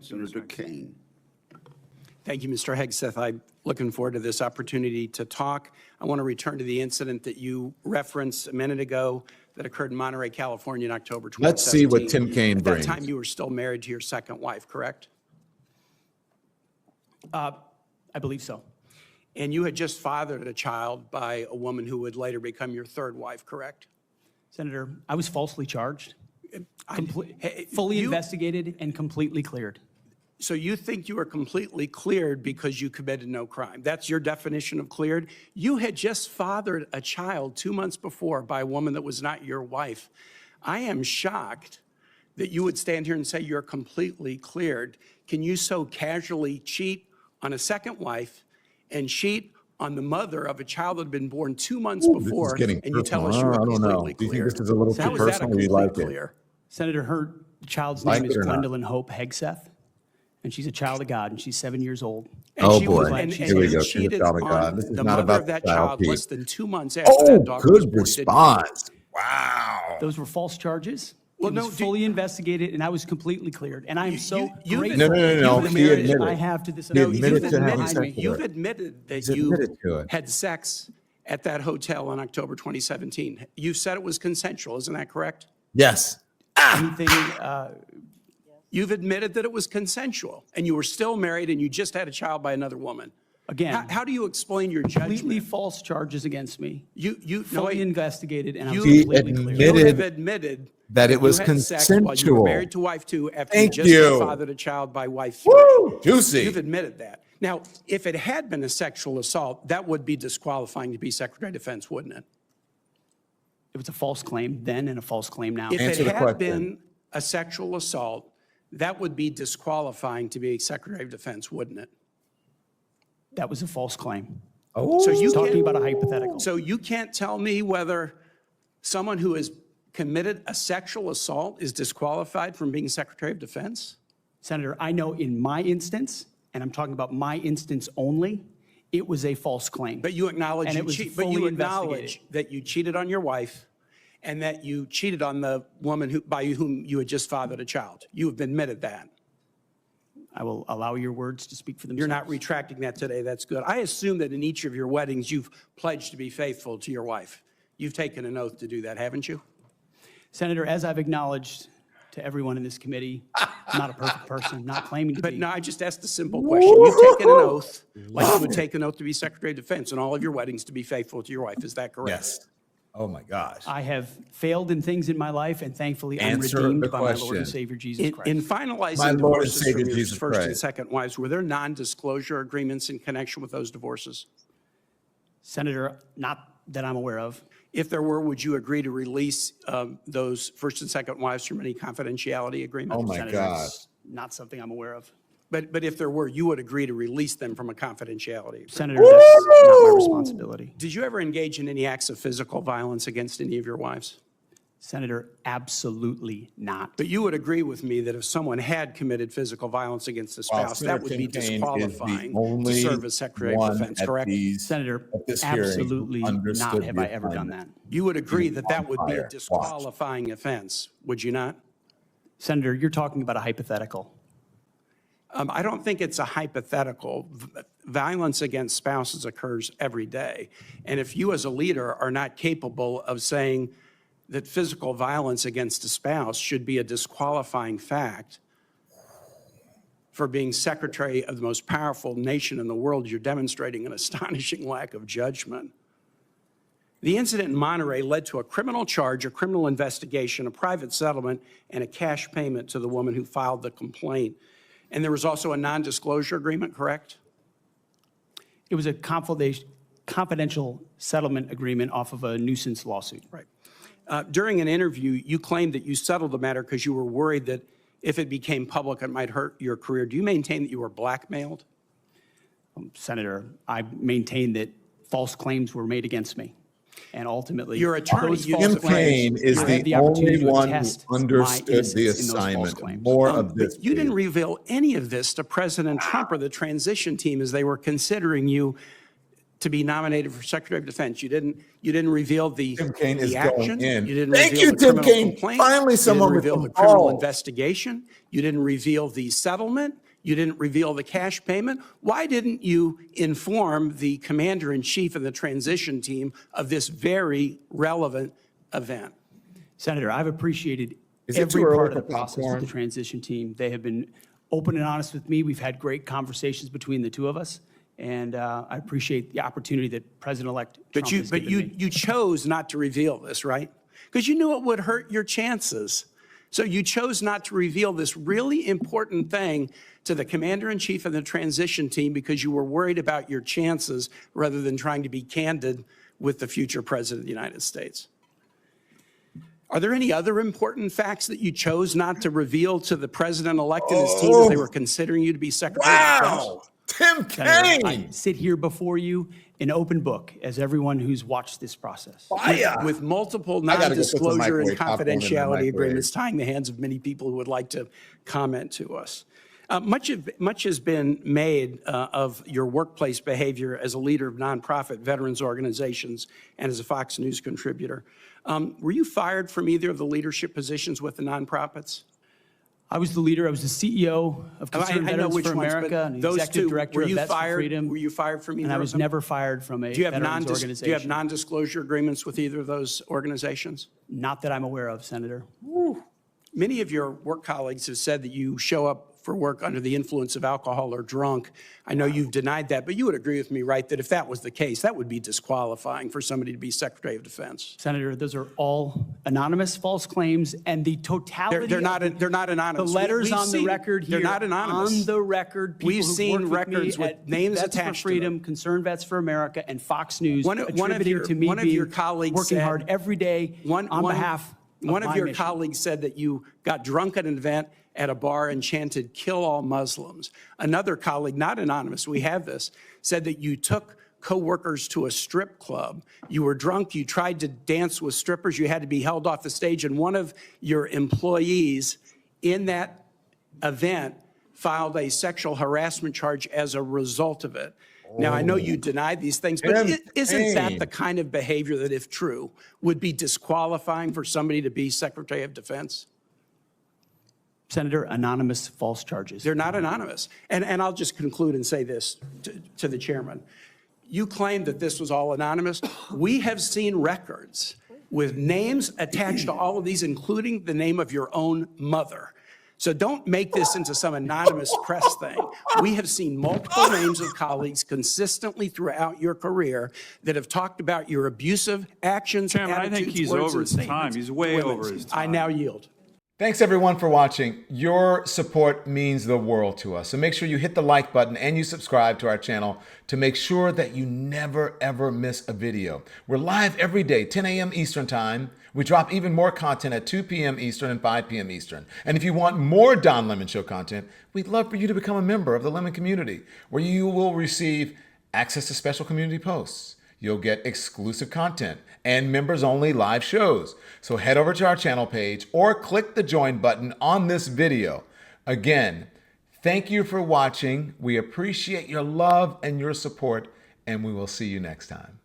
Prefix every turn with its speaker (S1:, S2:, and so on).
S1: Senator Kaine.
S2: Thank you, Mr. Hegseth. I'm looking forward to this opportunity to talk. I want to return to the incident that you referenced a minute ago that occurred in Monterey, California in October 2017.
S3: Let's see what Tim Kaine brings.
S2: At that time, you were still married to your second wife, correct?
S4: I believe so.
S2: And you had just fathered a child by a woman who would later become your third wife, correct?
S4: Senator, I was falsely charged, fully investigated, and completely cleared.
S2: So you think you were completely cleared because you committed no crime. That's your definition of cleared? You had just fathered a child 2 months before by a woman that was not your wife. I am shocked that you would stand here and say you're completely cleared. Can you so casually cheat on a second wife and cheat on the mother of a child that had been born 2 months before, and you tell us you're completely clear?
S3: Do you think this is a little too personal, or you like it?
S4: Senator, her child's name is Gwendolyn Hope Hegseth, and she's a child of God, and she's 7 years old.
S3: Oh boy,
S2: here we go. She's a child of God. This is
S3: not
S2: mother
S3: about
S2: of that
S3: the child
S2: child less than 2 months after that daughter was
S3: good
S2: born.
S3: response. Wow.
S4: Those were false charges.
S2: Well,
S4: It
S2: no,
S4: was fully investigated, and I was completely cleared. And I am so
S2: you-
S4: grateful
S3: No.
S4: for the
S3: He
S4: marriage
S3: admitted.
S4: I have to this
S3: He
S4: amazing
S3: admitted
S4: woman
S3: to having
S4: behind
S3: sex
S4: me.
S3: with
S2: You've
S3: her.
S2: admitted that
S3: He's
S2: you
S3: admitted to it.
S2: had sex at that hotel in October 2017. You said it was consensual, isn't that correct?
S3: Yes.
S4: Anything,
S2: You've admitted that it was consensual, and you were still married, and you just had a child by another woman.
S4: again,
S2: How do you explain your
S4: completely
S2: judgment?
S4: false charges against me.
S2: You
S4: Fully investigated, and I was
S3: He
S4: completely cleared.
S2: You
S3: admitted
S2: have admitted
S3: that it was
S2: you had sex while you were
S3: consensual.
S2: married to wife two after
S3: Thank
S2: you just
S3: you.
S2: fathered a child by wife three.
S3: Woo! Juicy.
S2: You've admitted that. Now, if it had been a sexual assault, that would be disqualifying to be Secretary of Defense, wouldn't it?
S4: It was a false claim then and a false claim now.
S2: If
S3: Answer
S2: it
S3: the
S2: had
S3: question.
S2: been a sexual assault, that would be disqualifying to be Secretary of Defense, wouldn't it?
S4: That was a false claim.
S3: Oh,
S2: So you
S4: Talking
S2: can't-
S4: about a hypothetical.
S2: So you can't tell me whether someone who has committed a sexual assault is disqualified from being Secretary of Defense?
S4: Senator, I know in my instance, and I'm talking about my instance only, it was a false claim.
S2: But you acknowledge
S4: And
S2: you
S4: it was
S2: cheat, but
S4: fully
S2: you
S4: investigated.
S2: acknowledge that you cheated on your wife and that you cheated on the woman by whom you had just fathered a child. You have admitted that.
S4: I will allow your words to speak for themselves.
S2: You're not retracting that today. That's good. I assume that in each of your weddings, you've pledged to be faithful to your wife. You've taken an oath to do that, haven't you?
S4: Senator, as I've acknowledged to everyone in this committee, I'm not a perfect person, not claiming to
S2: But
S4: be.
S2: no, I just asked a simple question. You've taken an oath, like you would take an oath to be Secretary of Defense in all of your weddings to be faithful to your wife. Is that correct?
S3: yes. Oh my gosh.
S4: I have failed in things in my life, and thankfully I'm
S3: Answer
S4: redeemed
S3: the
S4: by my Lord
S3: question.
S4: and Savior Jesus
S2: In
S4: Christ.
S2: finalizing
S3: My Lord and
S2: divorces
S3: Savior
S2: from your
S3: Jesus
S2: first and
S3: Christ.
S2: second wives, were there non-disclosure agreements in connection with those divorces?
S4: Senator, not that I'm aware of.
S2: If there were, would you agree to release those first and second wives from any confidentiality agreement?
S3: Oh my
S4: Senator,
S3: God.
S4: it's not something I'm aware of.
S2: But if there were, you would agree to release them from a confidentiality agreement?
S4: Senator, that's not my responsibility.
S2: Did you ever engage in any acts of physical violence against any of your wives?
S4: Senator, absolutely not.
S2: But you would agree with me that if someone had committed physical violence against a
S3: Well,
S2: spouse, that
S3: Senator
S2: would be
S3: Tim Kaine is the
S2: disqualifying to
S3: only
S2: serve as Secretary of
S3: one
S2: Defense,
S3: at
S2: correct?
S3: these-
S4: Senator,
S3: at this hearing who
S4: absolutely not
S3: understood
S4: have
S3: the
S4: I ever done
S3: assignment.
S4: that.
S2: You would agree that that would be
S3: fire.
S2: a
S3: Watch.
S2: disqualifying offense, would you not?
S4: Senator, you're talking about a hypothetical.
S2: I don't think it's a hypothetical. Violence against spouses occurs every day. And if you as a leader are not capable of saying that physical violence against a spouse should be a disqualifying fact for being secretary of the most powerful nation in the world, you're demonstrating an astonishing lack of judgment. The incident in Monterey led to a criminal charge, a criminal investigation, a private settlement, and a cash payment to the woman who filed the complaint. And there was also a non-disclosure agreement, correct?
S4: It was a confidential settlement agreement off of a nuisance lawsuit.
S2: Right. During an interview, you claimed that you settled the matter because you were worried that if it became public, it might hurt your career. Do you maintain that you were blackmailed?
S4: Senator, I maintain that false claims were made against me. And ultimately,
S2: Your attorney
S4: those
S2: used
S4: false
S2: to
S3: Tim Kaine
S4: claims,
S3: is
S4: I have
S3: the
S4: opportunity
S3: only
S4: to
S3: one who
S4: attest my
S3: understood
S4: innocence
S3: the
S4: in those false
S3: assignment.
S4: claims.
S3: More of this.
S2: But you didn't
S3: please.
S2: reveal any of this to President Trump or the transition team as they were considering you to be nominated for Secretary of Defense. You didn't reveal the
S3: Tim Kaine is
S2: action.
S3: going in.
S2: You didn't
S3: Thank
S2: reveal
S3: you,
S2: the
S3: Tim
S2: criminal
S3: Kaine.
S2: complaint.
S3: Finally, someone
S2: You
S3: with
S2: didn't reveal
S3: some
S2: the criminal
S3: balls.
S2: investigation. You didn't reveal the settlement. You didn't reveal the cash payment. Why didn't you inform the commander-in-chief and the transition team of this very relevant event?
S4: Senator, I've appreciated
S3: Is it
S4: every
S3: too early
S4: part of
S3: for
S4: the process with
S3: popcorn?
S4: the transition team. They have been open and honest with me. We've had great conversations between the two of us, and I appreciate the opportunity that President-elect Trump has given me.
S2: You chose not to reveal this, right? Because you knew it would hurt your chances. So you chose not to reveal this really important thing to the commander-in-chief and the transition team because you were worried about your chances rather than trying to be candid with the future president of the United States. Are there any other important facts that you chose not to reveal to the president-elect and his team as they were considering you to be Secretary of Defense?
S3: Wow. Tim
S4: Senator, I
S3: Kaine.
S4: sit here before you an open book, as everyone who's watched this process.
S3: Fire.
S2: With multiple
S3: gotta go put some
S2: non-disclosure and
S3: microwave popcorn in the
S2: confidentiality
S3: microwave.
S2: agreements tying the hands of many people who would like to comment to us. Much has been made of your workplace behavior as a leader of nonprofit veterans organizations and as a Fox News contributor. Were you fired from either of the leadership positions with the nonprofits?
S4: I was the leader. I was the CEO of Concerned
S2: I know
S4: Veterans
S2: which
S4: for
S2: ones,
S4: America
S2: but
S4: and the
S2: those
S4: executive
S2: two,
S4: director
S2: were
S4: of
S2: you
S4: Vets for
S2: fired?
S4: Freedom.
S2: Were you fired from either
S4: And I
S2: of
S4: was
S2: them?
S4: never fired from a
S2: Do you have
S4: veterans organization.
S2: do you have non-disclosure agreements with either of those organizations?
S4: Not that I'm aware of, Senator.
S2: Many of your work colleagues have said that you show up for work under the influence of alcohol or drunk. I know you've denied that, but you would agree with me, right, that if that was the case, that would be disqualifying for somebody to be Secretary of Defense.
S4: Senator, those are all anonymous false claims, and the totality
S2: They're not
S4: of
S2: anonymous.
S4: the letters
S2: We've
S4: on the
S2: seen-
S4: record here.
S2: They're not anonymous.
S4: On the record, people
S2: We've
S4: who've
S2: seen
S4: worked
S2: records
S4: me
S2: with
S4: at
S2: names
S4: Vets
S2: attached to
S4: for Freedom,
S2: them.
S4: Concerned Vets for America, and Fox News
S2: One of
S4: attributing
S2: your-
S4: to me
S2: one of your
S4: being
S2: colleagues
S4: working
S2: said-
S4: hard every day on behalf of
S2: One of
S4: my
S2: your
S4: mission.
S2: colleagues said that you got drunk at an event at a bar and chanted, "Kill all Muslims." Another colleague, not anonymous, we have this, said that you took coworkers to a strip club. You were drunk, you tried to dance with strippers, you had to be held off the stage, and one of your employees in that event filed a sexual harassment charge as a result of it. Now, I know you denied these things, but
S3: Tim
S2: isn't that
S3: Kaine.
S2: the kind of behavior that, if true, would be disqualifying for somebody to be Secretary of Defense?
S4: Senator, anonymous false charges.
S2: They're not anonymous. And I'll just conclude and say this to the chairman. You claim that this was all anonymous. We have seen records with names attached to all of these, including the name of your own mother. So don't make this into some anonymous press thing. We have seen multiple names of colleagues consistently throughout your career that have talked about your abusive actions,
S1: Chairman, I
S2: attitudes,
S1: think he's
S2: words,
S1: over
S2: and
S1: his time.
S2: statements
S1: He's
S2: to
S1: way
S2: women.
S1: over his
S2: I
S1: time.
S2: now yield.
S3: Thanks everyone for watching. Your support means the world to us. So make sure you hit the like button and you subscribe to our channel to make sure that you never ever miss a video. We're live every day, 10 a.m. Eastern time. We drop even more content at 2 p.m. Eastern and 5 p.m. Eastern. And if you want more Don Lemon Show content, we'd love for you to become a member of the Lemon community, where you will receive access to special community posts. You'll get exclusive content and members-only live shows. So head over to our channel page or click the join button on this video. Again, thank you for watching. We appreciate your love and your support, and we will see you next time.